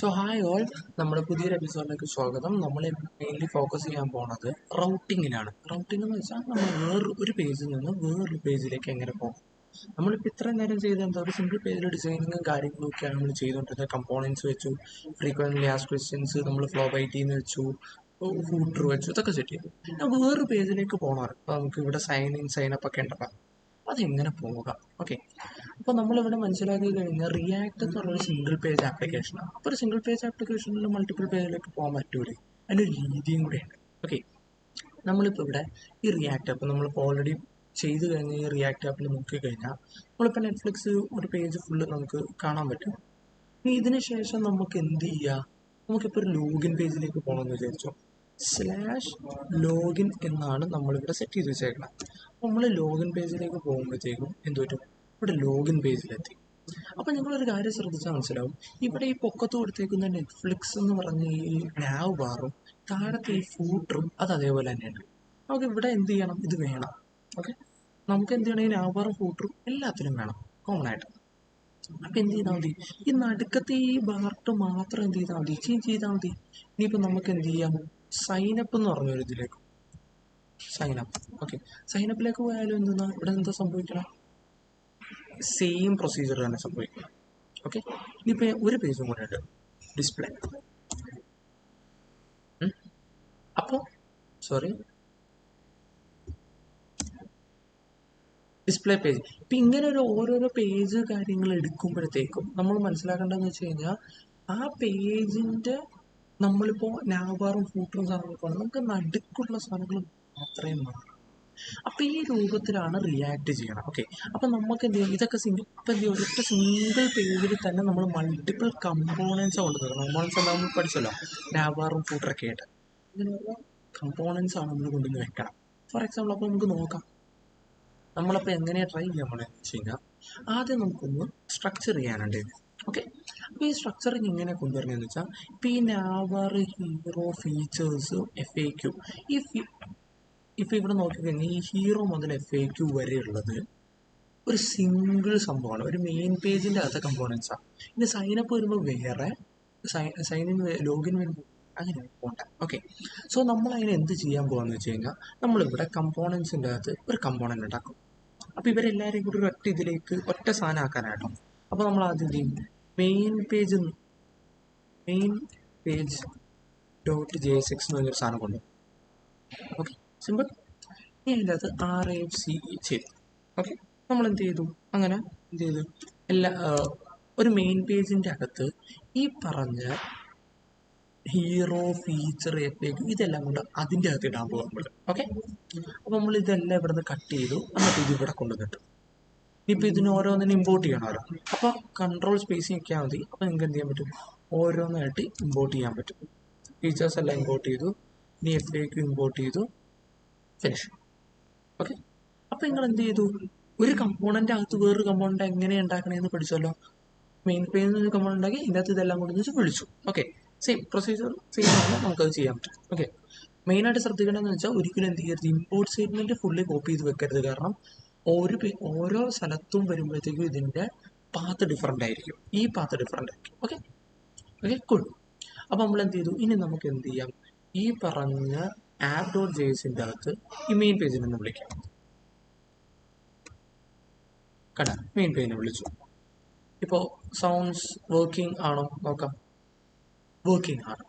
So hi all, നമ്മുടെ പുതിയൊരു എപ്പിസോഡിലേക്ക് സ്വാഗതം. നമ്മൾ മെയിൻലി ഫോക്കസ് ചെയ്യാൻ പോണത് റൗട്ടിങ്ങിനാണ്. റൗട്ടിംഗ് എന്ന് വെച്ചാൽ നമ്മൾ വേറൊരു പേജിൽ നിന്ന് വേറൊരു പേജിലേക്ക് എങ്ങനെ പോകും. നമ്മളിപ്പോൾ ഇത്രയും നേരം ചെയ്ത എന്താ ഒരു സിംഗിൾ പേജിൽ ഡിസൈനിങ്ങും കാര്യങ്ങളും ഒക്കെയാണ് നമ്മൾ ചെയ്തുകൊണ്ടിരുന്നത്. കമ്പോണൻസ് വെച്ചു, ഫ്രീക്വൻ്റ്ലി ആസ്ക്ഡ് ക്വസ്റ്റ്യൻസ് നമ്മൾ ഫ്ലോ ബൈ ടീന്ന് വെച്ചു, ഫൂട്ടർ വെച്ചു, ഇതൊക്കെ സെറ്റ് ചെയ്തു. ഞാൻ വേറൊരു പേജിലേക്ക് പോകണം. അപ്പോൾ നമുക്ക് ഇവിടെ സൈൻ ഇൻ സൈൻ അപ്പ് ഒക്കെ ഉണ്ടല്ലോ, അതെങ്ങനെ പോകാം. ഓക്കെ, അപ്പോൾ നമ്മളിവിടെ മനസ്സിലാക്കി കഴിഞ്ഞാൽ റിയാക്ട് എന്ന് പറഞ്ഞൊരു സിംഗിൾ പേജ് ആപ്ലിക്കേഷനാണ്. അപ്പോൾ ഒരു സിംഗിൾ പേജ് ആപ്ലിക്കേഷനിൽ മൾട്ടിപ്പിൾ പേജിലേക്ക് പോകാൻ പറ്റൂലേ, അതിൻ്റെ രീതിയും കൂടെയുണ്ട്. ഓക്കെ, നമ്മളിപ്പോൾ ഇവിടെ ഈ റിയാക്ട് ആപ്പ് നമ്മളിപ്പോൾ ഓൾറെഡി ചെയ്ത് കഴിഞ്ഞ ഈ റിയാക്ട് ആപ്പിൽ നോക്കിക്കഴിഞ്ഞാൽ നമ്മളിപ്പോൾ നെറ്റ്ഫ്ലിക്സ് ഒരു പേജ് ഫുള്ള് നമുക്ക് കാണാൻ പറ്റും. ഇനി ഇതിന് ശേഷം നമുക്ക് എന്ത് ചെയ്യുക, നമുക്കിപ്പോൾ ഒരു ലോഗിൻ പേജിലേക്ക് പോകണമെന്ന് വിചാരിച്ചോ. /ലോഗിൻ എന്നാണ് നമ്മളിവിടെ സെറ്റ് ചെയ്ത് വെച്ചേക്കണം. നമ്മൾ ലോഗിൻ പേജിലേക്ക് പോകുമ്പോഴത്തേക്കും എന്ത് പറ്റും, ഇവിടെ ലോഗിൻ പേജിലെത്തി. അപ്പം നിങ്ങളൊരു കാര്യം ശ്രദ്ധിച്ചാൽ മനസ്സിലാവും, ഇവിടെ ഈ പൊക്കത്ത് കൊടുത്തേക്കുന്ന നെറ്റ്ഫ്ലിക്സ് എന്ന് പറഞ്ഞ ഈ നാവ് ബാറും താഴത്തെ ഈ ഫൂട്ടറും അത് അതേപോലെ തന്നെയുണ്ട്. നമുക്ക് ഇവിടെ എന്ത് ചെയ്യണം, ഇത് വേണം. ഓക്കെ, നമുക്ക് എന്ത് ചെയ്യണം, ഈ നാവ് ബാറും ഫൂട്ടറും എല്ലാത്തിനും വേണം കോമൺ ആയിട്ട്. അപ്പം എന്ത് ചെയ്താൽ മതി, ഈ നടുക്കത്തെ ഈ ബാർട്ട് മാത്രം എന്ത് ചെയ്താൽ മതി, ചേഞ്ച് ചെയ്താൽ മതി. ഇനിയിപ്പോൾ നമുക്ക് എന്ത് ചെയ്യാം, സൈനപ്പ് എന്ന് പറഞ്ഞൊരു ഇതിലേക്ക് സൈനപ്പ്. ഓക്കെ, സൈനപ്പിലേക്ക് പോയാലും എന്തെന്നാ ഇവിടെ എന്താ സംഭവിക്കണം, സെയിം പ്രൊസീജിയർ തന്നെ സംഭവിക്കണം. ഓക്കെ, ഇനിയിപ്പോൾ ഒരു പേജും കൂടെ ഉണ്ട്, ഡിസ്പ്ലേ. അപ്പോൾ ഡിസ്പ്ലേ പേജ്. ഇപ്പം ഇങ്ങനെ ഒരു ഓരോരോ പേജ് കാര്യങ്ങൾ എടുക്കുമ്പോഴത്തേക്കും നമ്മൾ മനസ്സിലാക്കേണ്ടതെന്ന് വെച്ച് കഴിഞ്ഞാൽ ആ പേജിൻ്റെ നമ്മളിപ്പോൾ നാവാറും ഫൂട്ടറും സാധനങ്ങളൊക്കെ നമുക്ക് നടുക്കുള്ള സാധനങ്ങൾ മാത്രമേ മാറും. അപ്പം ഈ രൂപത്തിലാണ് റിയാക്ട് ചെയ്യണം. ഓക്കെ, അപ്പം നമുക്ക് എന്ത് ചെയ്യും, ഇതൊക്കെ ഇപ്പം എന്ത് ചെയ്യും, ഒരൊറ്റ സിംഗിൾ പേജിൽ തന്നെ നമ്മൾ മൾട്ടിപ്പിൾ കമ്പോണൻസ് കൊണ്ടുവരണം. കമ്പോണൻസ് എന്താ നമ്മൾ പഠിച്ചല്ലോ, നാവാറും ഫൂട്ടറൊക്കെ ആയിട്ട് ഇതിനുള്ള കമ്പോണൻസ് ആണ് നമ്മൾ കൊണ്ടുവന്ന് വെക്കണം. ഫോർ എക്സാമ്പിൾ അപ്പോൾ നമുക്ക് നോക്കാം, നമ്മളപ്പോൾ എങ്ങനെയാണ് ട്രൈ ചെയ്യാൻ പോകണമെന്ന് വെച്ച് കഴിഞ്ഞാൽ ആദ്യം നമുക്കൊന്ന് സ്ട്രക്ചർ ചെയ്യാനുണ്ട്. ഓക്കെ, അപ്പോൾ ഈ സ്ട്രക്ചറിങ് എങ്ങനെ കൊണ്ടുവരണമെന്ന് വെച്ചാൽ ഇപ്പോൾ ഈ നാവാർ, ഹീറോ, ഫീച്ചേഴ്സ്, FAQ, ഇപ്പോൾ ഇവിടെ നോക്കിക്കഴിഞ്ഞാൽ ഈ ഹീറോ മുതൽ FAQ വരെയുള്ളത് ഒരു സിംഗിൾ സംഭവമാണ്, ഒരു മെയിൻ പേജിൻ്റെ അകത്തെ കമ്പോണൻസാണ്. ഇനി സൈനപ്പ് വരുമ്പോൾ വേറെ, സൈൻ ഇൻ ലോഗിൻ വരുമ്പോൾ അങ്ങനെ പോകണ്ട. ഓക്കെ, സോ നമ്മൾ അതിന് എന്ത് ചെയ്യാൻ പോകാന്ന് വെച്ച് കഴിഞ്ഞാൽ നമ്മളിവിടെ കമ്പോണൻസിൻ്റെ അകത്ത് ഒരു കമ്പോണൻ്റ് ഉണ്ടാക്കും. അപ്പോൾ ഇവരെല്ലാവരെയും കൂടി ഒരു ഒറ്റ ഇതിലേക്ക് ഒറ്റ സാധനം ആക്കാനായിട്ടോ. അപ്പോൾ നമ്മൾ ആദ്യം എന്ത് ചെയ്യും, മെയിൻ പേജ് .jsx എന്ന് പറഞ്ഞൊരു സാധനം കൊണ്ടു. Okay, simple. ഇനി അതിൻ്റെ അകത്ത് RAFCE ചെയ്തു. ഓക്കെ, നമ്മൾ എന്ത് ചെയ്തു, അങ്ങനെ എന്ത് ചെയ്തു, ഒരു മെയിൻ പേജിൻ്റെ അകത്ത് ഈ പറഞ്ഞ ഹീറോ, ഫീച്ചർ, FAQ ഇതെല്ലാം കൊണ്ട് അതിൻ്റെ അകത്ത് ഇടാൻ പോകും നമ്മൾ. ഓക്കെ, അപ്പോൾ നമ്മൾ ഇതെല്ലാം ഇവിടെ നിന്ന് കട്ട് ചെയ്തു, എന്നിട്ട് ഇത് ഇവിടെ കൊണ്ടുവന്നിട്ടു. ഇനിയിപ്പോൾ ഇതിന് ഓരോന്നിനും ഇമ്പോർട്ട് ചെയ്യണമല്ലോ, അപ്പോൾ കൺട്രോൾ സ്പേസ് നിൽക്കാൻ മതി. അപ്പോൾ നിങ്ങൾക്ക് എന്ത് ചെയ്യാൻ പറ്റും, ഓരോന്നായിട്ട് ഇമ്പോർട്ട് ചെയ്യാൻ പറ്റും. ഫീച്ചേഴ്സ് എല്ലാം ഇമ്പോർട്ട് ചെയ്തു, ഇനി FAQ ഇമ്പോർട്ട് ചെയ്തു, ഫിനിഷ്. ഓക്കെ, അപ്പോൾ നിങ്ങൾ എന്ത് ചെയ്തു, ഒരു കമ്പോണൻ്റ് അകത്ത് വേറൊരു കമ്പോണൻ്റ് എങ്ങനെ ഉണ്ടാക്കണമെന്ന് പഠിച്ചല്ലോ. മെയിൻ പേജിൽ നിന്ന് കമ്പോണൻ്റ് ഉണ്ടാക്കി ഇതിൻ്റെ അകത്ത് ഇതെല്ലാം കൊണ്ടുവന്ന് വെച്ച് വിളിച്ചു. ഓക്കെ, സെയിം പ്രൊസീജിയർ സെയിം ആണ്, നമുക്കത് ചെയ്യാൻ പറ്റും. ഓക്കെ, മെയിനായിട്ട് ശ്രദ്ധിക്കണമെന്ന് വെച്ചാൽ ഒരിക്കലും എന്ത് ചെയ്യരുത്, ഇമ്പോർട്ട് സ്റ്റേറ്റ്മെൻറ്റ് ഫുള്ളി കോപ്പി ചെയ്ത് വെക്കരുത്. കാരണം ഓരോ സ്ഥലത്തും വരുമ്പോഴത്തേക്കും ഇതിൻ്റെ പാത്ത് ഡിഫറൻ്റ് ആയിരിക്കും, ഈ പാത്ത് ഡിഫറൻ്റ് ആയിരിക്കും. Okay cool. അപ്പോൾ നമ്മൾ എന്ത് ചെയ്തു, ഇനി നമുക്ക് എന്ത് ചെയ്യാം, ഈ പറഞ്ഞ app.jsൻ്റെ അകത്ത് ഈ മെയിൻ പേജിൽ നിന്ന് വിളിക്കാം. കണ്ട, മെയിൻ പേജിനെ വിളിച്ചു. ഇപ്പോൾ സൗണ്ട്സ് വർക്കിംഗ് ആണോ നോക്കാം, വർക്കിംഗ് ആണ്,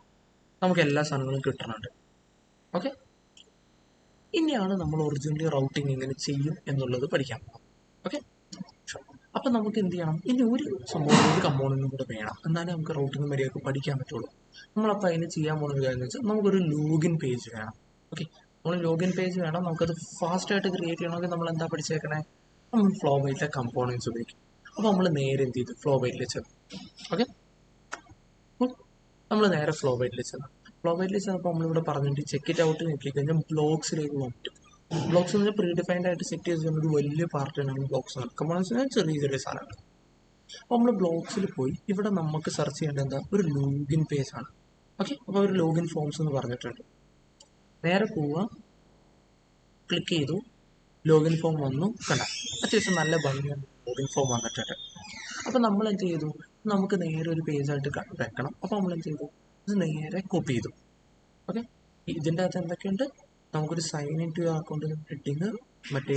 നമുക്ക് എല്ലാ സാധനങ്ങളും കിട്ടുന്നുണ്ട്. ഓക്കെ, ഇനിയാണ് നമ്മൾ ഒറിജിനലി റൗട്ടിങ് എങ്ങനെ ചെയ്യും എന്നുള്ളത് പഠിക്കാൻ പോകും. ഓക്കെ, അപ്പം നമുക്ക് എന്ത് ചെയ്യണം, ഇനി ഒരു സംഭവം, ഒരു കമ്പോണൻറ്റും കൂടെ വേണം, എന്നാലേ നമുക്ക് റൗട്ടിങ് മര്യാദക്ക് പഠിക്കാൻ പറ്റുള്ളൂ. നമ്മളപ്പോൾ അതിന് ചെയ്യാൻ പോകുന്ന കാര്യം എന്ന് വെച്ചാൽ നമുക്കൊരു ലോഗിൻ പേജ് വേണം. ഓക്കെ, നമ്മൾ ലോഗിൻ പേജ് വേണം. നമുക്കത് ഫാസ്റ്റായിട്ട് ക്രിയേറ്റ് ചെയ്യണമെങ്കിൽ നമ്മൾ എന്താ പഠിച്ചേക്കണേ, നമ്മൾ ഫ്ലോ ബൈറ്റിലെ കമ്പോണൻസ് ഉപയോഗിക്കും. അപ്പോൾ നമ്മൾ നേരെ എന്ത് ചെയ്തു, ഫ്ലോ ബൈറ്റിൽ ചെന്നു. ഓക്കെ, നമ്മൾ നേരെ ഫ്ലോ ബൈറ്റിൽ ചെന്നപ്പോൾ നമ്മളിവിടെ പറഞ്ഞിട്ട് ചെക്ക് ഇറ്റ് ഔട്ട് നോക്കിക്കഴിഞ്ഞാൽ ബ്ലോക്സിലേക്ക് പോകാൻ പറ്റും. ബ്ലോക്സ് എന്ന് പറഞ്ഞാൽ പ്രീ ഡിഫൈൻഡ് ആയിട്ട് സെറ്റ് ചെയ്ത് ഒരു വലിയ പാർട്ടാണ് ബ്ലോക്സ്. കമ്പോണൻസിന് ചെറിയ സാധനങ്ങൾ. അപ്പോൾ നമ്മൾ ബ്ലോക്സിൽ പോയി ഇവിടെ നമുക്ക് സെർച്ച് ചെയ്യേണ്ടത് എന്താ, ഒരു ലോഗിൻ പേജ് ആണ്. ഓക്കെ, അപ്പോൾ ഒരു ലോഗിൻ ഫോംസ് എന്ന് പറഞ്ഞിട്ടുണ്ട്. നേരെ പോവുക, ക്ലിക്ക് ചെയ്തു, ലോഗിൻ ഫോം വന്നു. കണ്ട, അത്യാവശ്യം നല്ല ഭംഗിയാണ് ലോഗിൻ ഫോം വന്നിട്ടുണ്ട്. അപ്പോൾ നമ്മൾ എന്ത് ചെയ്തു, നമുക്ക് നേരെ ഒരു പേജായിട്ട് വെക്കണം. അപ്പോൾ നമ്മൾ എന്ത് ചെയ്തു, ഇത് നേരെ കോപ്പി ചെയ്തു. ഓക്കെ, ഇതിൻ്റെ അകത്ത് എന്തൊക്കെയുണ്ട്, നമുക്കൊരു sign in to account heading, മറ്റേ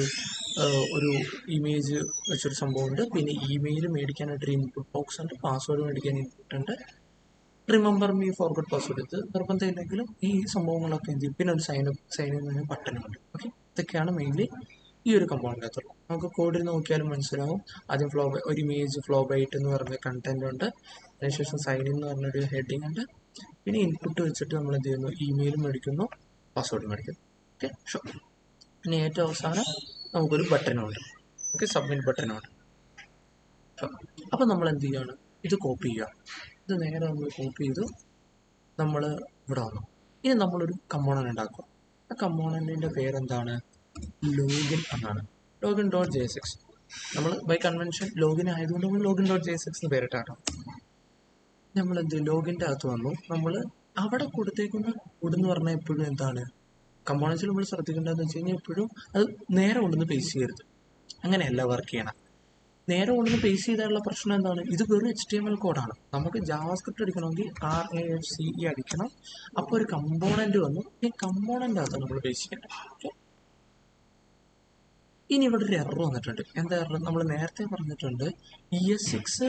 ഒരു ഇമേജ് വെച്ചൊരു സംഭവമുണ്ട്, പിന്നെ ഇമെയിൽ മേടിക്കാനായിട്ടൊരു ഇൻപുട്ട് ബോക്സ് ഉണ്ട്, പാസ്വേഡ് മേടിക്കാൻ ഇൻപുട്ട് ഉണ്ട്, റിമെമ്പർ മീ ഫോർഗോട്ട് പാസ്വേഡ്, ഇത് നിർബന്ധമില്ലെങ്കിലും ഈ സംഭവങ്ങളൊക്കെ എന്ത് ചെയ്യും, പിന്നെ ഒരു സൈൻ ഇൻ ബട്ടനുണ്ട്. ഓക്കെ, ഇതൊക്കെയാണ് മെയിൻലി ഈ ഒരു കമ്പോണൻ്റകത്തുള്ളൂ. നമുക്ക് കോഡിൽ നോക്കിയാലും മനസ്സിലാവും. ആദ്യം ഒരു ഇമേജ് ഫ്ലോ ബൈറ്റ് എന്ന് പറഞ്ഞ കണ്ടന്റ് ഉണ്ട്, അതിനുശേഷം സൈൻ ഇൻ എന്ന് പറഞ്ഞൊരു ഹെഡിങ് ഉണ്ട്, പിന്നെ ഇൻപുട്ട് വെച്ചിട്ട് നമ്മൾ എന്ത് ചെയ്യുന്നു, ഇമെയിൽ മേടിക്കുന്നു, പാസ്വേഡ് മേടിക്കുന്നു. Okay, sure. പിന്നെ ഏറ്റവും അവസാനം നമുക്കൊരു ബട്ടനുണ്ട്. Okay, submit ബട്ടനുണ്ട്. അപ്പം നമ്മൾ എന്ത് ചെയ്യാണ്, ഇത് കോപ്പി ചെയ്യുക. ഇത് നേരെ നമ്മൾ കോപ്പി ചെയ്തു നമ്മൾ ഇവിടെ വന്നു. ഇനി നമ്മളൊരു കമ്പോണൻ്റ് ഉണ്ടാക്കും. ആ കമ്പോണൻറ്റിൻ്റെ പേരെന്താണ്, ലോഗിൻ എന്നാണ്. Login dot JSX. നമ്മൾ ബൈ കൺവെൻഷൻ ലോഗിൻ ആയതുകൊണ്ട് നമ്മൾ ലോഗിൻ ഡോട്ട് JSX എന്ന് പേരിട്ടാണ്. നമ്മൾ എന്ത് ലോഗിൻ്റെ അകത്ത് വന്നു. നമ്മൾ അവിടെ കൊടുത്തേക്കുന്ന കോഡ് എന്ന് പറഞ്ഞാൽ എപ്പോഴും എന്താണ്, കമ്പോണൻസിൽ നമ്മൾ ശ്രദ്ധിക്കേണ്ടതെന്ന് വെച്ച് കഴിഞ്ഞാൽ എപ്പോഴും അത് നേരെ കൊണ്ടുവന്ന് പേസ്റ്റ് ചെയ്യരുത്. അങ്ങനെയല്ല വർക്ക് ചെയ്യണം. നേരെ കൊണ്ടുവന്ന് പേസ്റ്റ് ചെയ്താലുള്ള പ്രശ്നം എന്താണ്, ഇത് വെറും HTML കോഡാണ്. നമുക്ക് ജാവാസ്ക്രിപ്റ്റ് അടിക്കണമെങ്കിൽ RAFCE അടിക്കണം. അപ്പോൾ ഒരു കമ്പോണൻറ്റ് വന്നു, ഈ കമ്പോണൻ്റ് അകത്ത് നമ്മൾ പേസ്റ്റ് ചെയ്യണം. ഓക്കെ, ഇനി ഇവിടെ ഒരു എറർ വന്നിട്ടുണ്ട്. എന്താ എറർ, നമ്മൾ നേരത്തെ പറഞ്ഞിട്ടുണ്ട് ES6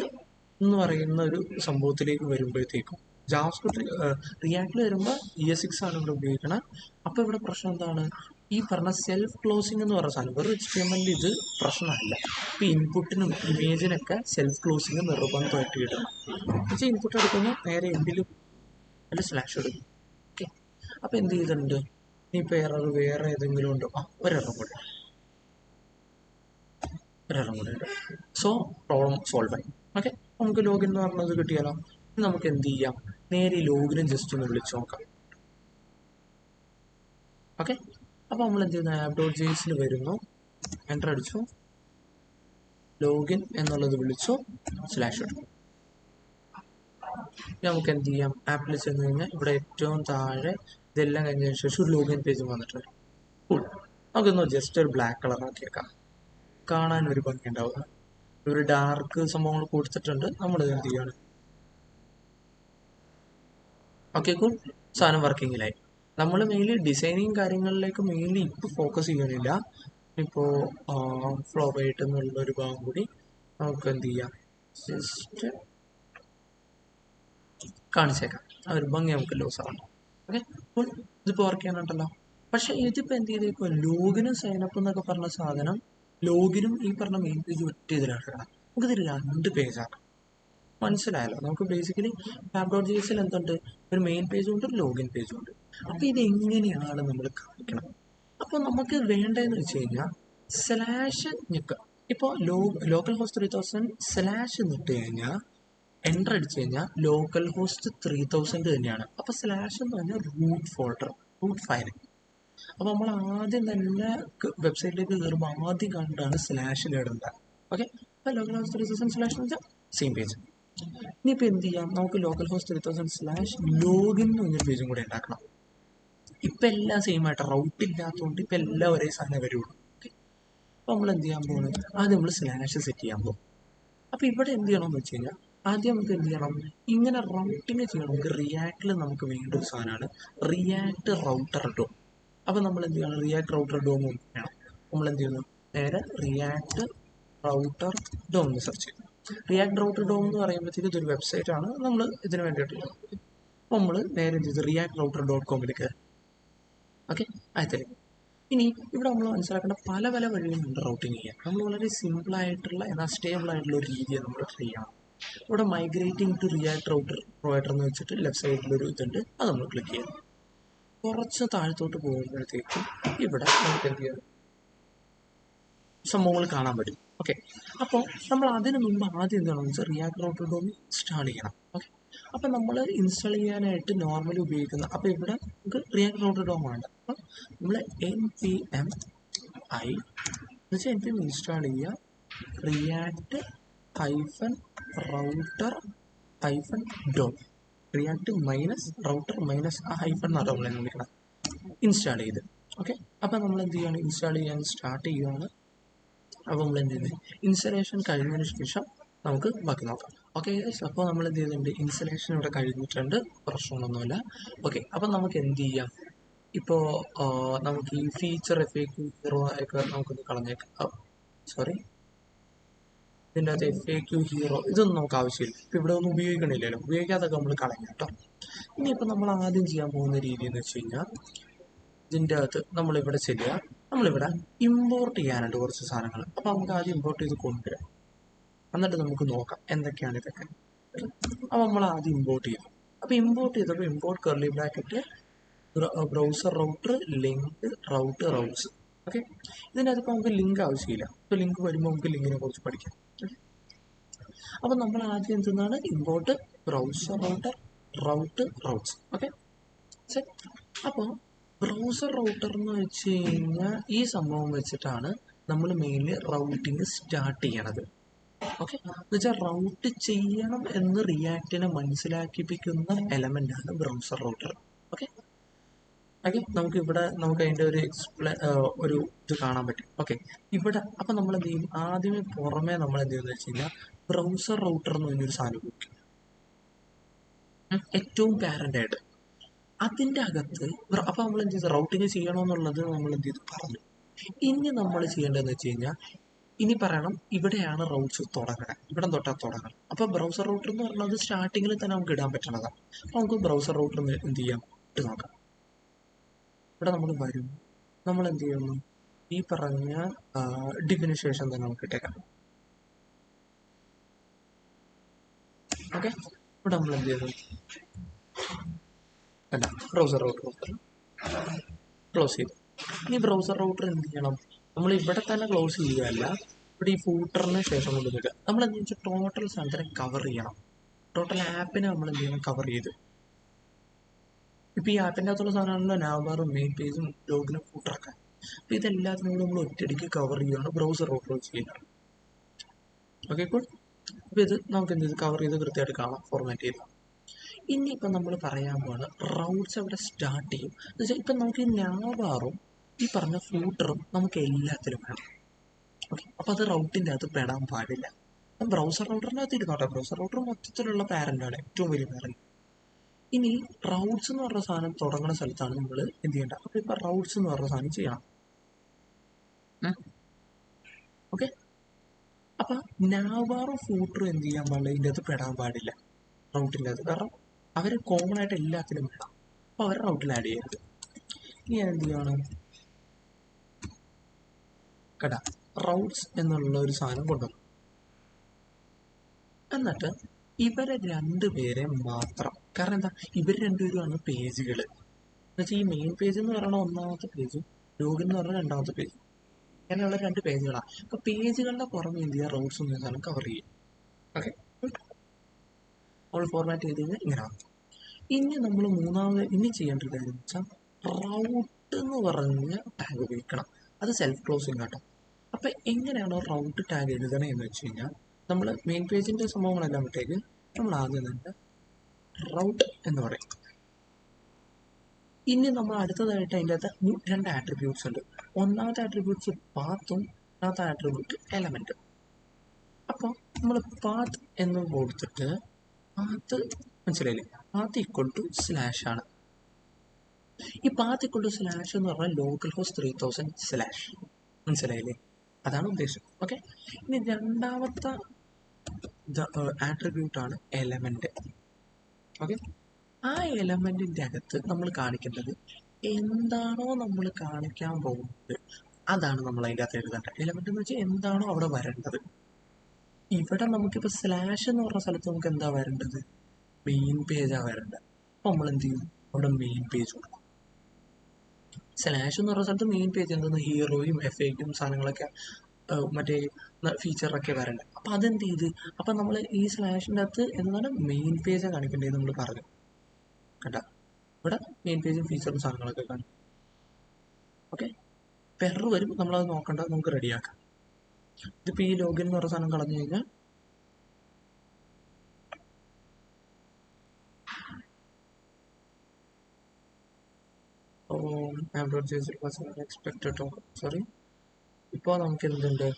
എന്ന് പറയുന്ന ഒരു സംഭവത്തിലേക്ക് വരുമ്പോഴത്തേക്കും ജാവാസ്ക്രിപ്റ്റ് റിയാക്റ്റിൽ വരുമ്പോൾ ES6 ആണ് ഇവിടെ ഉപയോഗിക്കണം. അപ്പോൾ ഇവിടെ പ്രശ്നം എന്താണ്, ഈ പറഞ്ഞ സെൽഫ് ക്ലോസിംഗ് എന്ന് പറഞ്ഞ സാധനം വെറും HTML ഇത് പ്രശ്നമല്ല. ഇപ്പോൾ ഇൻപുട്ടിനും ഇമേജിനൊക്കെ സെൽഫ് ക്ലോസിംഗ് നിർബന്ധമായിട്ട് ഇടണം. പക്ഷേ ഇൻപുട്ട് എടുക്കുമ്പോൾ നേരെ എൻഡിലും അതിൽ സ്ലാഷ് എടുക്കും. ഓക്കെ, അപ്പോൾ എന്ത് ചെയ്തിട്ടുണ്ട്, ഇനിയിപ്പോൾ എറർ വേറെ ഏതെങ്കിലും ഉണ്ടോ, ഒരെണ്ണം കൂടെ ഉണ്ട്. സോ പ്രോബ്ലം സോൾവ് ആയി. ഓക്കെ, നമുക്ക് ലോഗിൻ എന്ന് പറഞ്ഞത് കിട്ടിയാലോ. നമുക്ക് എന്ത് ചെയ്യാം, നേരെ ഈ ലോഗിനും ജസ്റ്റ് ഒന്ന് വിളിച്ചു നോക്കാം. ഓക്കെ, അപ്പോൾ നമ്മൾ എന്ത് ചെയ്യുന്നു, app.jsൽ വരുന്നു, എൻ്റർ അടിച്ചു, ലോഗിൻ എന്നുള്ളത് വിളിച്ചു, സ്ലാഷ് എടുക്കും. നമുക്ക് എന്ത് ചെയ്യാം, ആപ്പിൽ ചെന്ന് കഴിഞ്ഞാൽ ഇവിടെ ഏറ്റവും താഴെ ഇതെല്ലാം കഴിഞ്ഞതിന് ശേഷം ഒരു ലോഗിൻ പേജ് വന്നിട്ടുണ്ട്. കൂൾ, നമുക്കൊന്ന് ജസ്റ്റ് ഒരു ബ്ലാക്ക് കളർ ആക്കിയേക്കാം, കാണാൻ ഒരു ഭംഗി ഉണ്ടാവുക. ഒരു ഡാർക്ക് സംഭവങ്ങൾ കൊടുത്തിട്ടുണ്ട്, നമ്മൾ എന്ത് ചെയ്യാണ്. ഓക്കെ, കൂൾ, സാധനം വർക്കിങ്ങിലായി. നമ്മൾ മെയിൻലി ഡിസൈനിങ് കാര്യങ്ങളിലേക്ക് മെയിൻലി ഇപ്പോൾ ഫോക്കസ് ചെയ്യണില്ല. ഇപ്പോൾ ഫ്ലോ ബൈറ്റ് എന്നുള്ള ഒരു ഭാഗം കൂടി നമുക്ക് എന്ത് ചെയ്യാം, ജസ്റ്റ് കാണിച്ചേക്കാം. ആ ഒരു ഭംഗി നമുക്ക് ലോസ് ആവണം. ഓക്കെ, അപ്പോൾ ഇതിപ്പോൾ വർക്ക് ചെയ്യാനുണ്ടല്ലോ. പക്ഷേ ഇതിപ്പോൾ എന്ത് ചെയ്തേക്കും, ലോഗിനും സൈനപ്പ് എന്നൊക്കെ പറഞ്ഞ സാധനം, ലോഗിനും ഈ പറഞ്ഞ മെയിൻ പേജ് ഒറ്റ ഇതിലാക്കണം. നമുക്കിത് 2 പേജാണ്. മനസ്സിലായല്ലോ. നമുക്ക് ബേസിക്കലി app.jsൽ എന്തുണ്ട്, ഒരു മെയിൻ പേജും ഉണ്ട്, ഒരു ലോഗിൻ പേജും ഉണ്ട്. അപ്പോൾ ഇതെങ്ങനെയാണ് നമ്മൾ കാണിക്കണം. അപ്പോൾ നമുക്ക് വേണ്ടതെന്ന് വെച്ച് കഴിഞ്ഞാൽ സ്ലാഷ് ഞെക്കുക. ഇപ്പോൾ ലോക്കൽ ഹോസ്റ്റ് 3000 സ്ലാഷ് എന്നിട്ട് കഴിഞ്ഞാൽ എൻ്റർ അടിച്ചു കഴിഞ്ഞാൽ ലോക്കൽ ഹോസ്റ്റ് 3000 തന്നെയാണ്. അപ്പോൾ സ്ലാഷ് എന്ന് പറഞ്ഞാൽ റൂട്ട് ഫോൾഡർ, റൂട്ട് ഫയൽ. അപ്പോൾ നമ്മൾ ആദ്യം തന്നെ വെബ്സൈറ്റിലേക്ക് കയറുമ്പോൾ ആദ്യം കണ്ടാണ് സ്ലാഷിൽ ഇടേണ്ടത്. ഓക്കെ, അപ്പോൾ ലോക്കൽ ഹോസ്റ്റ് 3000 സ്ലാഷ് എന്ന് വെച്ചാൽ സെയിം പേജ്. ഇനിയിപ്പോൾ എന്ത് ചെയ്യാം, നമുക്ക് ലോക്കൽ ഹോസ്റ്റ് 3000 സ്ലാഷ് ലോഗിൻ എന്ന് പറഞ്ഞൊരു പേജും കൂടെ ഉണ്ടാക്കണം. ഇപ്പം എല്ലാം സെയിം ആയിട്ട് റൗട്ട് ഇല്ലാത്തതുകൊണ്ട് ഇപ്പം എല്ലാം ഒരേ സാധനം വരുള്ളൂ. ഓക്കെ, അപ്പോൾ നമ്മൾ എന്ത് ചെയ്യാൻ പോകുന്നത്, ആദ്യം നമ്മൾ സ്ലാഷ് സെറ്റ് ചെയ്യാൻ പോകും. അപ്പോൾ ഇവിടെ എന്ത് ചെയ്യണമെന്ന് വെച്ച് കഴിഞ്ഞാൽ ആദ്യം നമുക്ക് എന്ത് ചെയ്യണം, ഇങ്ങനെ റൗട്ടിങ് ചെയ്യണമെങ്കിൽ റിയാക്റ്റിൽ നമുക്ക് വേണ്ട ഒരു സാധനമാണ് റിയാക്ട് റൗട്ടർ ഡോം. അപ്പോൾ നമ്മൾ എന്ത് ചെയ്യണം, റിയാക്ട് റൗട്ടർ ഡോം വേണം. നമ്മൾ എന്ത് ചെയ്യുന്നു, നേരെ റിയാക്ട് റൗട്ടർ ഡോം എന്ന് സെർച്ച് ചെയ്യും. റിയാക്ട് റൗട്ടർ ഡോം എന്ന് പറയുമ്പോഴത്തേക്ക് ഇതൊരു വെബ്സൈറ്റ് ആണ് നമ്മൾ ഇതിന് വേണ്ടിയിട്ടുള്ളത്. അപ്പോൾ നമ്മൾ നേരെ എന്ത് ചെയ്ത് reactrouter.com കയറി. ഓക്കെ, ആയത്തില്ലേ. ഇനി ഇവിടെ നമ്മൾ മനസ്സിലാക്കേണ്ട പല വഴികളുണ്ട് റൗട്ടിങ് ചെയ്യാൻ. നമ്മൾ വളരെ സിമ്പിളായിട്ടുള്ള എന്നാൽ സ്റ്റേബിൾ ആയിട്ടുള്ള ഒരു രീതിയാണ് നമ്മൾ ട്രൈ ചെയ്യണം. ഇവിടെ migrating to React router provider എന്ന് വെച്ചിട്ട് ലെഫ്റ്റ് സൈഡിലൊരു ഇതുണ്ട്, അത് നമ്മൾ ക്ലിക്ക് ചെയ്യണം. കുറച്ച് താഴത്തോട്ട് പോകുമ്പോഴത്തേക്കും ഇവിടെ നമുക്ക് എന്ത് ചെയ്യാം, സംഭവങ്ങൾ കാണാൻ പറ്റും. ഓക്കെ, അപ്പോൾ നമ്മൾ അതിന് മുമ്പ് ആദ്യം എന്താണെന്ന് വെച്ചാൽ റിയാക്ട് റൗട്ടർ ഡോം ഇൻസ്റ്റാൾ ചെയ്യണം. ഓക്കെ, അപ്പം നമ്മൾ ഇൻസ്റ്റാൾ ചെയ്യാനായിട്ട് നോർമലി ഉപയോഗിക്കുന്ന, അപ്പോൾ ഇവിടെ നമുക്ക് റിയാക്ട് റൗട്ടർ ഡോം ആണ്. അപ്പം നമ്മൾ npm ഇൻസ്റ്റാൾ ചെയ്യുക, react -router-dome, react -router -hyphen എന്നാണ് നമ്മൾ വിളിക്കണം, ഇൻസ്റ്റാൾ ചെയ്ത്. ഓക്കെ, അപ്പം നമ്മൾ എന്ത് ചെയ്യുകയാണ്, ഇൻസ്റ്റാൾ ചെയ്യാൻ സ്റ്റാർട്ട് ചെയ്യുകയാണ്. അപ്പോൾ നമ്മൾ എന്ത് ചെയ്യുന്നത്, ഇൻസ്റ്റലേഷൻ കഴിഞ്ഞതിന് ശേഷം നമുക്ക് ബാക്കി നോക്കാം. ഓക്കെ, അപ്പോൾ നമ്മൾ എന്ത് ചെയ്യുന്നുണ്ട്, ഇൻസ്റ്റലേഷൻ ഇവിടെ കഴിഞ്ഞിട്ടുണ്ട്, പ്രശ്നമൊന്നുമില്ല. ഓക്കെ, അപ്പം നമുക്ക് എന്ത് ചെയ്യാം, ഇപ്പോൾ നമുക്ക് ഈ ഫീച്ചർ എഫേക്യു ഹീറോ ഒക്കെ നമുക്കൊന്ന് കളഞ്ഞേക്കാം. സോറി, ഇതിൻ്റെ അകത്ത് എഫേക്യു ഹീറോ ഇതൊന്നും നമുക്ക് ആവശ്യമില്ല. ഇപ്പം ഇവിടെ ഒന്നും ഉപയോഗിക്കണില്ലല്ലോ, ഉപയോഗിക്കാതൊക്കെ നമ്മൾ കളഞ്ഞു കേട്ടോ. ഇനിയിപ്പോൾ നമ്മൾ ആദ്യം ചെയ്യാൻ പോകുന്ന രീതി എന്ന് വെച്ച് കഴിഞ്ഞാൽ, ഇതിൻ്റെ അകത്ത് നമ്മളിവിടെ ചെല്ലുക, നമ്മളിവിടെ ഇമ്പോർട്ട് ചെയ്യാനുണ്ട് കുറച്ച് സാധനങ്ങൾ. അപ്പോൾ നമുക്ക് ആദ്യം ഇമ്പോർട്ട് ചെയ്ത് കൊണ്ടുവരാം, എന്നിട്ട് നമുക്ക് നോക്കാം എന്തൊക്കെയാണ് ഇതൊക്കെ. അപ്പോൾ നമ്മൾ ആദ്യം ഇമ്പോർട്ട് ചെയ്തു. അപ്പോൾ ഇമ്പോർട്ട് ചെയ്തപ്പോൾ import curly bracket browser router link routes. Okay, ഇതിനകത്ത് ഇപ്പോൾ നമുക്ക് ലിങ്ക് ആവശ്യമില്ല. ഇപ്പോൾ ലിങ്ക് വരുമ്പോൾ നമുക്ക് ലിങ്കിനെ കുറിച്ച് പഠിക്കാം. അപ്പോൾ നമ്മൾ ആദ്യം എന്താണ് ഇമ്പോർട്ട് ബ്രൗസർ റൗട്ട്സ്. ഓക്കെ, ശരി. അപ്പോൾ ബ്രൗസർ റൗട്ടർ എന്ന് വെച്ച് കഴിഞ്ഞാൽ ഈ സംഭവം വെച്ചിട്ടാണ് നമ്മൾ മെയിൻലി റൗട്ടിങ് സ്റ്റാർട്ട് ചെയ്യണത്. ഓക്കെ, എന്നുവെച്ചാൽ റൗട്ട് ചെയ്യണം എന്ന് റിയാക്റ്റിനെ മനസ്സിലാക്കിപ്പിക്കുന്ന എലമെന്റ് ആണ് ബ്രൗസർ റൗട്ടർ. ഓക്കെ ഓക്കെ, നമുക്ക് ഇവിടെ നമുക്ക് അതിൻ്റെ ഒരു ഒരു ഇത് കാണാൻ പറ്റും. ഓക്കെ, ഇവിടെ അപ്പം നമ്മൾ എന്ത് ചെയ്യും, ആദ്യമേ പുറമേ നമ്മൾ എന്ത് ചെയ്യുന്നത് വെച്ച് കഴിഞ്ഞാൽ ബ്രൗസർ റൗട്ടർ എന്ന് പറഞ്ഞൊരു സാധനം ഉപയോഗിക്കും, ഏറ്റവും പാരന്റ് ആയിട്ട്. അതിൻ്റെ അകത്ത് അപ്പം നമ്മൾ എന്ത് ചെയ്തു, റൗട്ടിങ് ചെയ്യണമെന്നുള്ളത് നമ്മൾ എന്ത് ചെയ്തു പറഞ്ഞു. ഇനി നമ്മൾ ചെയ്യേണ്ടതെന്ന് വെച്ച് കഴിഞ്ഞാൽ ഇനി പറയണം ഇവിടെയാണ് റൗട്ട്സ് തുടങ്ങണം, ഇവിടെ തൊട്ടാ തുടങ്ങണം. അപ്പോൾ ബ്രൗസർ റൗട്ടർ എന്ന് പറയുന്നത് സ്റ്റാർട്ടിങ്ങിൽ തന്നെ നമുക്ക് ഇടാൻ പറ്റണതാണ്. അപ്പോൾ നമുക്ക് ബ്രൗസർ റൗട്ടർ എന്ത് ചെയ്യാം, ഇട്ട് നോക്കാം. ഇവിടെ നമ്മൾ വരും, നമ്മൾ എന്ത് ചെയ്യുന്നു, ഈ പറഞ്ഞ ഡിഫിന് ശേഷം തന്നെ നമുക്ക് ഇട്ടേക്കാം. ഓക്കെ, ഇവിടെ നമ്മൾ എന്ത് ചെയ്യുന്നു, അല്ല ബ്രൗസർ റൗട്ടർ ക്ലോസ് ചെയ്തു. ഇനി ബ്രൗസർ റൗട്ടർ എന്ത് ചെയ്യണം, നമ്മൾ ഇവിടെ തന്നെ ക്ലോസ് ചെയ്യുകയല്ല, ഇവിടെ ഈ ഫൂട്ടറിന് ശേഷം കൊണ്ടുവരിക. നമ്മൾ എന്താ വെച്ചാൽ ടോട്ടൽ സാധനത്തിനെ കവർ ചെയ്യണം. ടോട്ടൽ ആപ്പിനെ നമ്മൾ എന്ത് ചെയ്യണം, കവർ ചെയ്ത്. ഇപ്പം ഈ ആപ്പിൻ്റെ അകത്തുള്ള സാധനമാണല്ലോ നാവ്ബാറും മെയിൻ പേജും ലോഗിനും ഫൂട്ടറൊക്കെ. അപ്പം ഇതെല്ലാത്തിനും കൂടി നമ്മൾ ഒറ്റയടിക്ക് കവർ ചെയ്യുകയാണ് ബ്രൗസർ റൗട്ടർ ചെയ്യുന്നത്. Okay, cool. അപ്പോൾ ഇത് നമുക്ക് എന്ത് ചെയ്ത് കവർ ചെയ്ത് കൃത്യമായിട്ട് കാണാം, ഫോർമാറ്റ് ചെയ്ത്. ഇനിയിപ്പം നമ്മൾ പറയാൻ പോവാണ് റൗട്ട്സ് അവിടെ സ്റ്റാർട്ട് ചെയ്യും എന്ന് വെച്ചാൽ ഇപ്പം നമുക്ക് ഈ നാവാറും ഈ പറഞ്ഞ ഫൂട്ടറും നമുക്ക് എല്ലാത്തിലും വേണം. ഓക്കെ, അപ്പോൾ അത് റൗട്ടിൻ്റെ അകത്ത് പെടാൻ പാടില്ല. അപ്പം ബ്രൗസർ റൗട്ടറിൻ്റെ അകത്ത് ഇരുന്നോട്ടെ, ബ്രൗസർ റൗട്ടർ മൊത്തത്തിലുള്ള പാരൻ്റാണ്, ഏറ്റവും വലിയ പാരൻ്റ്. ഇനി റൗട്ട്സ് എന്ന് പറഞ്ഞ സാധനം തുടങ്ങുന്ന സ്ഥലത്താണ് നമ്മൾ എന്ത് ചെയ്യേണ്ടത്. അപ്പോൾ ഇപ്പം റൗട്ട്സ് എന്ന് പറഞ്ഞ സാധനം ചെയ്യണം. ഓക്കെ, അപ്പം നാവാറും ഫൂട്ടറും എന്ത് ചെയ്യാൻ പാടില്ല, ഇതിൻ്റെ അകത്ത് പെടാൻ പാടില്ല റൗട്ടിൻ്റെ അകത്ത്. കാരണം അവർ കോമൺ ആയിട്ട് എല്ലാത്തിലും വേണം, അപ്പോൾ അവരെ റൗട്ടിൽ ആഡ് ചെയ്യരുത്. ഇനി ഞാൻ എന്ത് ചെയ്യണം, കേട്ടാ റൗട്ട്സ് എന്നുള്ള ഒരു സാധനം കൊണ്ടുവന്നു. എന്നിട്ട് ഇവരെ രണ്ടുപേരെ മാത്രം, കാരണം എന്താ, ഇവർ രണ്ടുപേരുമാണ് പേജുകൾ. എന്നുവെച്ചാൽ ഈ മെയിൻ പേജ് എന്ന് പറയുന്ന ഒന്നാമത്തെ പേജും ലോഗിൻ എന്ന് പറഞ്ഞ രണ്ടാമത്തെ പേജും, അങ്ങനെയുള്ള രണ്ട് പേജുകളാണ്. അപ്പോൾ പേജുകളുടെ പുറമെ എന്ത് ചെയ്യുക, റൗട്ട്സ് എന്ന സാധനം കവർ ചെയ്യും. ഓക്കെ, നമ്മൾ ഫോർമാറ്റ് ചെയ്ത് കഴിഞ്ഞാൽ ഇങ്ങനെ ആകും. ഇനി നമ്മൾ ഇനി ചെയ്യേണ്ട ഒരു കാര്യം എന്ന് വെച്ചാൽ റൗട്ട് എന്ന് പറഞ്ഞ ടാഗ് ഉപയോഗിക്കണം. അത് സെൽഫ് ക്ലോസിങ് കേട്ടോ. അപ്പം എങ്ങനെയാണോ റൗട്ട് ടാഗ് എഴുതണേ എന്ന് വെച്ച് കഴിഞ്ഞാൽ നമ്മൾ മെയിൻ പേജിൻ്റെ സംഭവങ്ങളെല്ലാം വിട്ടേക്ക് നമ്മൾ ആദ്യം തന്നെ റൗട്ട് എന്ന് പറയും. ഇനി നമ്മൾ അടുത്തതായിട്ട് അതിൻ്റെ അകത്ത് രണ്ട് ആട്രിബ്യൂട്ട്സ് ഉണ്ട്. ഒന്നാമത്തെ ആട്രിബ്യൂട്ട്സ് പാത്തും രണ്ടാമത്തെ ആട്രിബ്യൂട്ട് എലമെൻറ്റും. അപ്പോൾ നമ്മൾ പാത്ത് എന്ന് കൊടുത്തിട്ട് പാത്ത് മനസ്സിലായില്ലേ, പാത്ത് ഈക്വൽ ടു സ്ലാഷ് ആണ്. ഈ പാത്ത് ഈക്വൽ ടു സ്ലാഷ് എന്ന് പറഞ്ഞാൽ ലോക്കൽ ഹോസ്റ്റ് 3000 സ്ലാഷ്, മനസ്സിലായില്ലേ, അതാണ് ഉദ്ദേശം. ഓക്കെ, ഇനി രണ്ടാമത്തെ ആട്രിബ്യൂട്ടാണ് എലമെന്റ്. ഓക്കെ, ആ എലമെന്റിന്റെ അകത്ത് നമ്മൾ കാണിക്കേണ്ടത് എന്താണോ നമ്മൾ കാണിക്കാൻ പോകുന്നത് അതാണ് നമ്മൾ അതിൻ്റെ അകത്ത് എഴുതേണ്ടത്. എലമെന്റ് എന്ന് വെച്ചാൽ എന്താണോ അവിടെ വരേണ്ടത്. ഇവിടെ നമുക്കിപ്പോൾ സ്ലാഷ് എന്ന് പറഞ്ഞ സ്ഥലത്ത് നമുക്ക് എന്താ വരേണ്ടത്, മെയിൻ പേജാണ് വരേണ്ടത്. അപ്പോൾ നമ്മൾ എന്ത് ചെയ്യും, അവിടെ മെയിൻ പേജ് കൊടുക്കും. സ്ലാഷ് എന്ന് പറഞ്ഞ സ്ഥലത്ത് മെയിൻ പേജ് എന്തെന്ന് ഹീറോയും എഫേക്കും സാധനങ്ങളൊക്കെ മറ്റേ ഫീച്ചറൊക്കെ വരേണ്ടത്. അപ്പം അതെന്ത് ചെയ്ത്, അപ്പം നമ്മൾ ഈ സ്ലാഷിൻ്റെ അകത്ത് എന്താണ് മെയിൻ പേജാണ് കാണിക്കേണ്ടത് നമ്മൾ പറഞ്ഞു കേട്ടോ. ഇവിടെ മെയിൻ പേജും ഫീച്ചറും സാധനങ്ങളൊക്കെ കാണിക്കും. ഓക്കെ, പെർ വരും, നമ്മളത് നോക്കണ്ട, നമുക്ക് റെഡിയാക്കാം. ഇതിപ്പോൾ ഈ ലോഗിൻ എന്ന് പറഞ്ഞ സാധനം കളഞ്ഞു കഴിഞ്ഞാൽ എക്സ്പെക്റ്റഡ്, സോറി, ഇപ്പോൾ നമുക്ക് എന്തുണ്ട്,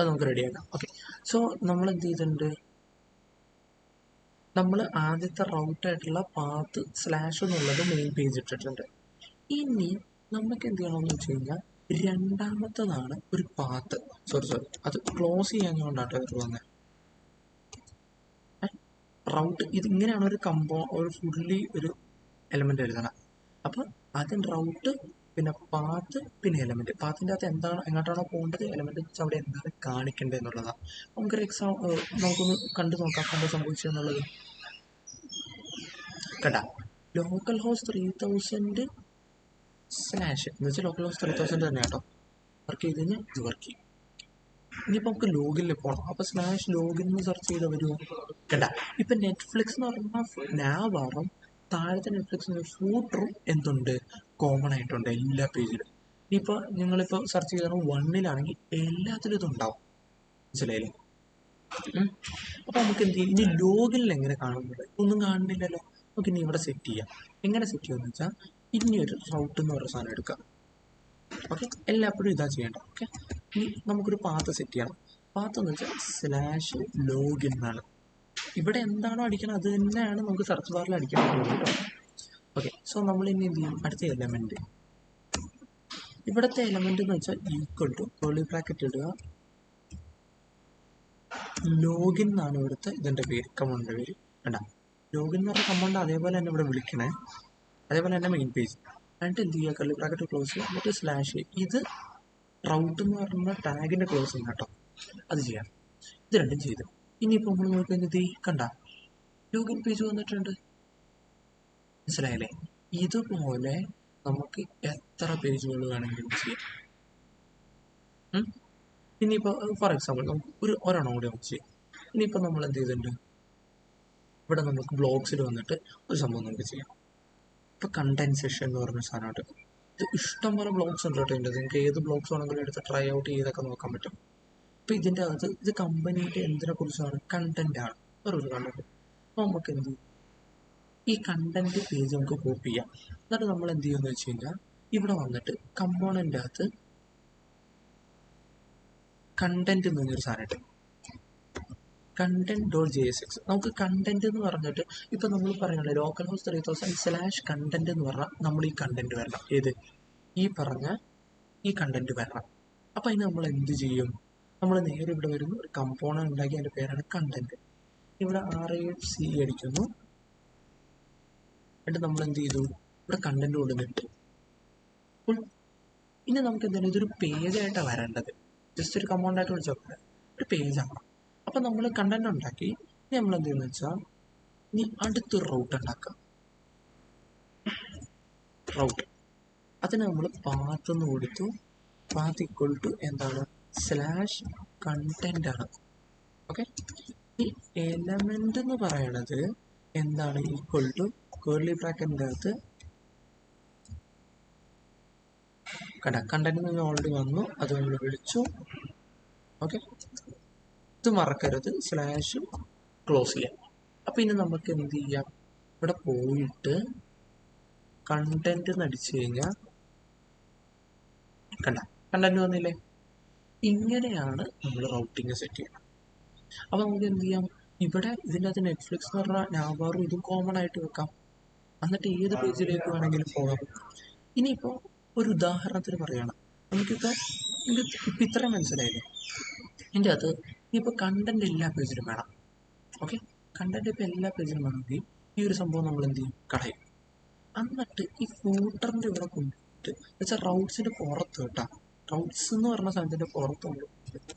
അത് നമുക്ക് റെഡിയാക്കാം. ഓക്കെ, സോ നമ്മൾ എന്ത് ചെയ്തിട്ടുണ്ട്, നമ്മൾ ആദ്യത്തെ റൗട്ടായിട്ടുള്ള പാത്ത് സ്ലാഷ് എന്നുള്ളത് മെയിൻ പേജ് ഇട്ടിട്ടുണ്ട്. ഇനി നമുക്ക് എന്ത് ചെയ്യണമെന്ന് വെച്ച് കഴിഞ്ഞാൽ രണ്ടാമത്തതാണ് ഒരു പാത്ത്. സോറി അത് ക്ലോസ് ചെയ്യാഞ്ഞുകൊണ്ടാട്ടോ ഇത് വന്നത്. റൗട്ട് ഇത് ഇങ്ങനെയാണ് ഒരു ഫുള്ളി ഒരു എലമെന്റ് എഴുതണം. അപ്പൊ ആദ്യം റൗട്ട്, പിന്നെ പാത്ത്, പിന്നെ എലമെന്റ്. പാത്തിന്റെ അകത്ത് എന്താണ്, എങ്ങോട്ടാണോ പോകേണ്ടത്, എലമെന്റ് വെച്ചാൽ അവിടെ എന്താണ് കാണിക്കേണ്ടത് എന്നുള്ളതാണ്. നമുക്കൊരു നമുക്കൊന്ന് കണ്ടു നോക്കാം എന്താ സംഭവിച്ചെന്നുള്ളത്. കേട്ടാ, ലോക്കൽ ഹോസ്റ്റ് 3000 സ്ലാഷ് എന്ന് വെച്ചാൽ ലോക്കൽ ഹോസ്റ്റ് 3000 തന്നെ കേട്ടോ. വർക്ക് ചെയ്ത് കഴിഞ്ഞാൽ ഇത് വർക്ക് ചെയ്യും. ഇനിയിപ്പോൾ നമുക്ക് ലോഗിനിൽ പോകണം. അപ്പോൾ സ്ലാഷ് ലോഗിൻ എന്ന് സെർച്ച് ചെയ്ത് വരുമോ? കേട്ടാ, ഇപ്പം നെറ്റ്ഫ്ലിക്സ് എന്ന് പറഞ്ഞാൽ നാവാറും താഴത്തെ നെറ്റ്ഫ്ലിക്സിൻ്റെ ഫൂട്ടറും എന്തുണ്ട്, കോമൺ ആയിട്ടുണ്ട് എല്ലാ പേജിലും. ഇനിയിപ്പോൾ നിങ്ങളിപ്പോൾ സെർച്ച് ചെയ്താൽ 1-ലാണെങ്കിൽ എല്ലാത്തിലും ഇതുണ്ടാവും. മനസ്സിലായില്ലേ? അപ്പോൾ നമുക്ക് എന്ത് ചെയ്യും, ഇനി ലോഗിനിൽ എങ്ങനെ കാണുന്നത്? ഒന്നും കാണുന്നില്ലല്ലോ. നമുക്ക് ഇനി ഇവിടെ സെറ്റ് ചെയ്യാം. എങ്ങനെ സെറ്റ് ചെയ്യുമെന്ന് വെച്ചാൽ ഇനി ഒരു റൗട്ട് എന്ന് പറയുന്ന സാധനം എടുക്കാം. ഓക്കെ, എല്ലാപ്പോഴും ഇതാ ചെയ്യേണ്ട. ഓക്കെ, ഇനി നമുക്കൊരു പാത്ത് സെറ്റ് ചെയ്യണം. പാത്ത് എന്ന് വെച്ചാൽ സ്ലാഷ് ലോഗിൻ എന്നാണ്. ഇവിടെ എന്താണോ അടിക്കണം അത് തന്നെയാണ് നമുക്ക് സെർച്ച് ബാറിൽ അടിക്കാൻ പറ്റുള്ളൂ. ഓക്കെ, സോ നമ്മൾ ഇനി എന്ത് ചെയ്യും, അടുത്ത എലമെന്റ്, ഇവിടുത്തെ എലമെന്റ് എന്ന് വെച്ചാൽ ഈക്വൽ ടു കേർലി ബ്രാക്കറ്റ് ഇടുക, ലോഗിൻ എന്നാണ് ഇവിടുത്തെ ഇതിന്റെ പേര്, കമാൻഡിന്റെ പേര്. വേണ്ട, ലോഗിൻ എന്ന് പറഞ്ഞ കമാൻഡ് അതേപോലെ തന്നെ ഇവിടെ വിളിക്കണേ, അതേപോലെ തന്നെ മെയിൻ പേജ്. എന്നിട്ട് എന്ത് ചെയ്യുക, കർലി ബ്രാക്കറ്റ് ക്ലോസ് ചെയ്യുക, എന്നിട്ട് സ്ലാഷ്, ഇത് റൗട്ട് എന്ന് പറയുന്ന ടാഗിന്റെ ക്ലോസിങ് കേട്ടോ, അത് ചെയ്യാം. ഇത് രണ്ടും ചെയ്തു. ഇനിയിപ്പോൾ നമ്മൾ നോക്കുന്നത് ഈ കണ്ട ലോഗിൻ പേജ് വന്നിട്ടുണ്ട്. മനസ്സിലായല്ലേ? ഇതുപോലെ നമുക്ക് എത്ര പേജുകൾ വേണമെങ്കിലും ചെയ്യാം. ഇനിയിപ്പോൾ ഫോർ എക്സാമ്പിൾ നമുക്ക് ഒരെണ്ണം കൂടി നമുക്ക് ചെയ്യാം. ഇനിയിപ്പോൾ നമ്മൾ എന്ത് ചെയ്തിട്ടുണ്ട്, ഇവിടെ നമുക്ക് ബ്ലോഗ്സിൽ വന്നിട്ട് ഒരു സംഭവം നമുക്ക് ചെയ്യാം. ഇപ്പോൾ കണ്ടൻസേഷൻ എന്ന് പറഞ്ഞ സാധനമായിട്ട് ഇത് ഇഷ്ടംപോലെ ബ്ലോഗ്സ് ഉണ്ട് കേട്ടോ. ഇതിൻ്റെ നിങ്ങൾക്ക് ഏത് ബ്ലോഗ്സ് വേണമെങ്കിലും എടുത്ത് ട്രൈ ഔട്ട് ചെയ്തൊക്കെ നോക്കാൻ പറ്റും. അപ്പോൾ ഇതിൻ്റെ അകത്ത് ഇത് കമ്പനിയുടെ എന്തിനെ കുറിച്ചാണ്, കണ്ടന്റ് ആണ്, വേറൊരു കണ്ടന്റ്. അപ്പോൾ നമുക്ക് എന്ത് ചെയ്യും, ഈ കണ്ടന്റ് പേജ് നമുക്ക് കോപ്പി ചെയ്യാം. എന്നിട്ട് നമ്മൾ എന്ത് ചെയ്യുമെന്ന് വെച്ച് കഴിഞ്ഞാൽ ഇവിടെ വന്നിട്ട് കമ്പോണന്റ് അകത്ത് കണ്ടന്റ് എന്ന് പറഞ്ഞൊരു സാധനമുണ്ട്, content.jsx. നമുക്ക് കണ്ടന്റ് എന്ന് പറഞ്ഞിട്ട് ഇപ്പൊ നമ്മൾ പറയണല്ലോ ലോക്കൽ ഹോസ്റ്റ് 3000 സ്ലാഷ് കണ്ടന്റ് എന്ന് പറഞ്ഞാൽ നമ്മൾ ഈ കണ്ടന്റ് വരണം, ഏത് ഈ പറഞ്ഞ ഈ കണ്ടന്റ് വരണം. അപ്പൊ അതിന് നമ്മൾ എന്ത് ചെയ്യും, നമ്മൾ നേരെ ഇവിടെ വരുന്നു, ഒരു കമ്പോണന്റ് ഉണ്ടാക്കി അതിന്റെ പേരാണ് കണ്ടന്റ്. ഇവിടെ RAFC അടിക്കുന്നു, എന്നിട്ട് നമ്മൾ എന്ത് ചെയ്തു, ഇവിടെ കണ്ടന്റ് കൊണ്ടുവന്നിട്ട് ഇനി നമുക്ക് എന്താണ് ഇതൊരു പേജായിട്ടാണ് വരേണ്ടത്. ജസ്റ്റ് ഒരു കമ്പോണന്റ് ആയിട്ട് വിളിച്ചാൽ ഒരു പേജാണ്. അപ്പൊ നമ്മൾ കണ്ടന്റ് ഉണ്ടാക്കി, ഇനി നമ്മൾ എന്ത് ചെയ്യുന്ന വെച്ചാൽ ഇനി അടുത്തൊരു റൗട്ട് ഉണ്ടാക്കാം. റൗട്ട് അതിന് നമ്മൾ പാത്ത് എന്ന് കൊടുത്തു. പാത്ത് ഈക്വൽ ടു എന്താണ്, സ്ലാഷ് കണ്ടന്റ് ആണ്. ഓക്കെ, ഈ എലമെന്റ് എന്ന് പറയണത് എന്താണ്, ഈക്വൽ ടു കേർലി ബ്രാക്കറ്റിന്റെ അകത്ത് കണ്ടന്റ് ഓൾറെഡി വന്നു, അത് നമ്മൾ വിളിച്ചു. ഓക്കെ, ഇത് മറക്കരുത്, സ്ലാഷ് ക്ലോസ് ചെയ്യാം. അപ്പൊ ഇനി നമുക്ക് എന്ത് ചെയ്യാം, ഇവിടെ പോയിട്ട് കണ്ടന്റ് അടിച്ചു കഴിഞ്ഞാൽ കണ്ടന്റ് വന്നില്ലേ. ഇങ്ങനെയാണ് നമ്മൾ റൗട്ടിങ് സെറ്റ് ചെയ്യുന്നത്. അപ്പൊ നമുക്ക് എന്ത് ചെയ്യാം, ഇവിടെ ഇതിൻ്റെ അകത്ത് നെറ്റ്ഫ്ലിക്സ് എന്ന് പറഞ്ഞാൽ നാവാറും ഇതും കോമൺ ആയിട്ട് വെക്കാം. എന്നിട്ട് ഏത് പേജിലേക്ക് വേണമെങ്കിലും പോകാം. ഇനിയിപ്പോൾ ഒരു ഉദാഹരണത്തിന് പറയുകയാണ്, നമുക്കിപ്പോൾ ഇപ്പം ഇത്രയും മനസ്സിലായില്ലേ. ഇതിൻ്റെ അകത്ത് ഇനിയിപ്പോൾ കണ്ടന്റ് എല്ലാ പേജിലും വേണം. ഓക്കെ, കണ്ടന്റ് ഇപ്പം എല്ലാ പേജിലും വേണമെങ്കിൽ ഈ ഒരു സംഭവം നമ്മൾ എന്ത് ചെയ്യും, കളയും. എന്നിട്ട് ഈ ഫൂട്ടറിൻ്റെ ഇവിടെ കൊണ്ടിട്ട് വെച്ചാൽ റൗട്ട്സിൻ്റെ പുറത്ത് കേട്ടാ, റൗട്ട്സ് എന്ന് പറഞ്ഞ സാധനത്തിൻ്റെ പുറത്ത് നമ്മൾ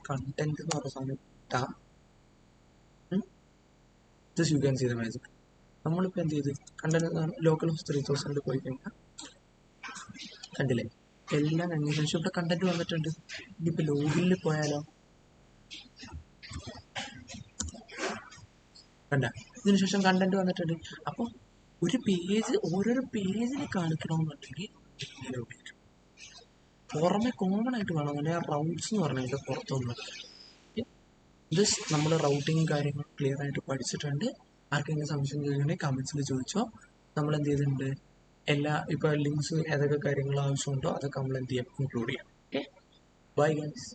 കണ്ടന്റ് എന്ന് പറഞ്ഞ സാധനം ഇട്ടാ this you can see the magic. നമ്മളിപ്പോൾ എന്ത് ചെയ്ത് കണ്ടന്റ് ലോക്കൽ ഹോസ്റ്റ് 3000 പോയി കഴിഞ്ഞാൽ കണ്ടില്ലേ, എല്ലാം കഴിഞ്ഞ ശേഷം ഇവിടെ കണ്ടന്റ് വന്നിട്ടുണ്ട്. ഇനിയിപ്പോൾ ലോഗിനിൽ പോയാലോ, കണ്ട ഇതിനുശേഷം കണ്ടന്റ് വന്നിട്ടുണ്ട്. അപ്പോൾ ഒരു പേജ് ഓരോരോ പേജിൽ കാണിക്കണമെന്നുണ്ടെങ്കിൽ ഇങ്ങനെ ഉപയോഗിക്കും. പുറമെ കോമൺ ആയിട്ട് വേണം അങ്ങനെ റൗട്ട്സ് എന്ന് പറഞ്ഞാൽ പുറത്തൊന്നും. ഇത് നമ്മൾ റൗട്ടിങ് കാര്യങ്ങൾ ക്ലിയർ ആയിട്ട് പഠിച്ചിട്ടുണ്ട്. ആർക്കെങ്കിലും സംശയം ചോദിക്കണമെങ്കിൽ കമൻസിൽ ചോദിച്ചോ. നമ്മൾ എന്ത് ചെയ്തിട്ടുണ്ട്, ഇപ്പോൾ ലിങ്ക്സ് ഏതൊക്കെ കാര്യങ്ങൾ ആവശ്യമുണ്ടോ അതൊക്കെ നമ്മൾ എന്ത് ചെയ്യാം, ഇൻക്ലൂഡ് ചെയ്യാം. Okay, bye guys.